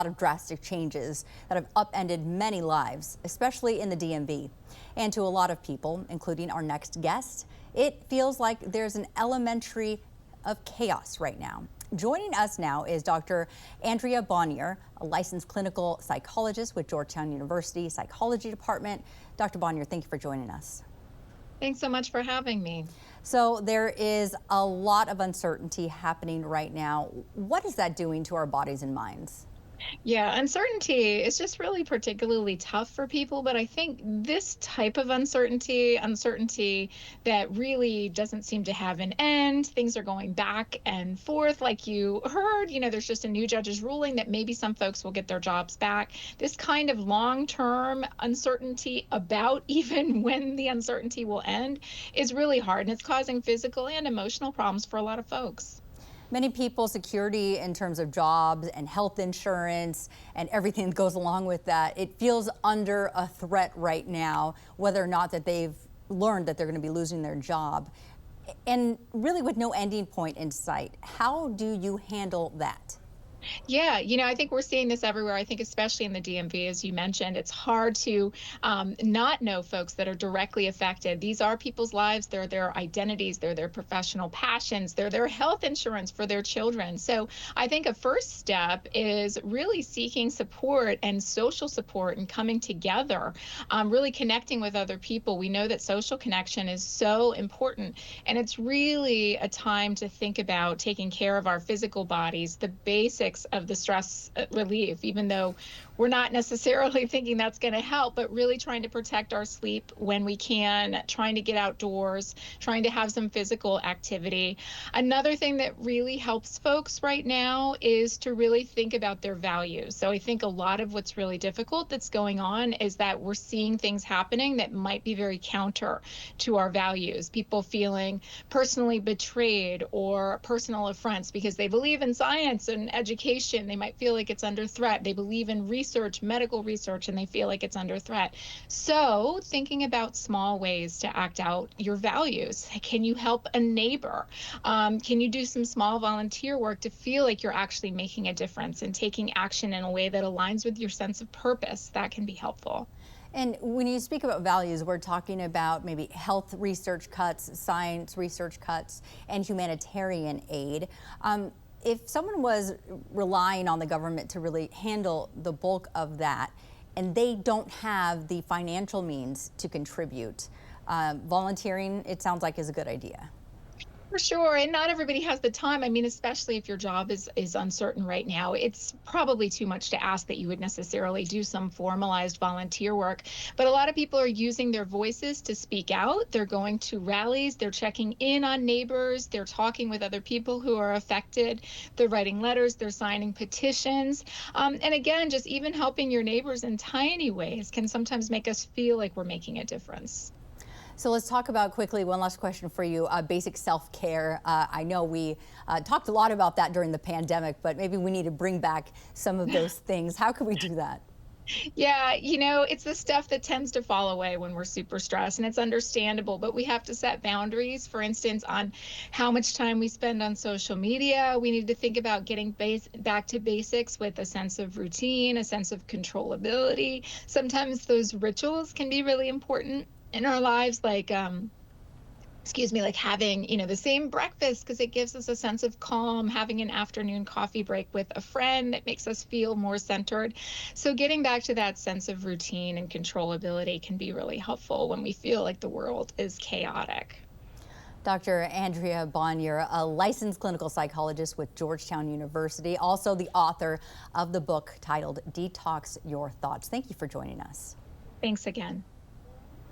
of drastic changes that have upended many lives, especially in the DMV. And to a lot of people, including our next guest, it feels like there's an elementary of chaos right now. Joining us now is Dr. Andrea Bonior, a licensed clinical psychologist with Georgetown University Psychology Department. Dr. Bonior, thank you for joining us. Thanks so much for having me. So there is a lot of uncertainty happening right now. What is that doing to our bodies and minds? Yeah, uncertainty is just really particularly tough for people, but I think this type of uncertainty that really doesn't seem to have an end, things are going back and forth. Like you heard, there's just a new judge's ruling that maybe some folks will get their jobs back. This kind of long-term uncertainty about even when the uncertainty will end is really hard, and it's causing physical and emotional problems for a lot of folks. Many people, security in terms of jobs and health insurance and everything that goes along with that, it feels under a threat right now, whether or not that they've learned that they're going to be losing their job. And really with no ending point in sight, how do you handle that? Yeah, I think we're seeing this everywhere. I think especially in the DMV, as you mentioned, it's hard to not know folks that are directly affected. These are people's lives. They're their identities. They're their professional passions. They're their health insurance for their children. So I think a first step is really seeking support and social support and coming together, really connecting with other people. We know that social connection is so important, and it's really a time to think about taking care of our physical bodies, the basics of the stress relief, even though we're not necessarily thinking that's going to help, but really trying to protect our sleep when we can, trying to get outdoors, trying to have some physical activity. Another thing that really helps folks right now is to really think about their values. So I think a lot of what's really difficult that's going on is that we're seeing things happening that might be very counter to our values. People feeling personally betrayed or personal affronts because they believe in science and education. They might feel like it's under threat. They believe in research, medical research, and they feel like it's under threat. So thinking about small ways to act out your values. Can you help a neighbor? Can you do some small volunteer work to feel like you're actually making a difference and taking action in a way that aligns with your sense of purpose? That can be helpful. And when you speak about values, we're talking about maybe health research cuts, science research cuts, and humanitarian aid. If someone was relying on the government to really handle the bulk of that, and they don't have the financial means to contribute, volunteering, it sounds like, is a good idea. For sure. And not everybody has the time. I mean, especially if your job is uncertain right now, it's probably too much to ask that you would necessarily do some formalized volunteer work. But a lot of people are using their voices to speak out. They're going to rallies, they're checking in on neighbors, they're talking with other people who are affected, they're writing letters, they're signing petitions. And again, just even helping your neighbors in tiny ways can sometimes make us feel like we're making a difference. So let's talk about quickly, one last question for you, basic self-care. I know we talked a lot about that during the pandemic, but maybe we need to bring back some of those things. How can we do that? Yeah, it's the stuff that tends to fall away when we're super stressed, and it's understandable, but we have to set boundaries, for instance, on how much time we spend on social media. We need to think about getting back to basics with a sense of routine, a sense of controllability. Sometimes those rituals can be really important in our lives, like like having the same breakfast because it gives us a sense of calm, having an afternoon coffee break with a friend that makes us feel more centered. So getting back to that sense of routine and controllability can be really helpful when we feel like the world is chaotic. Dr. Andrea Bonior, a licensed clinical psychologist with Georgetown University, also the author of the book titled Detox Your Thoughts. Thank you for joining us. Thanks again.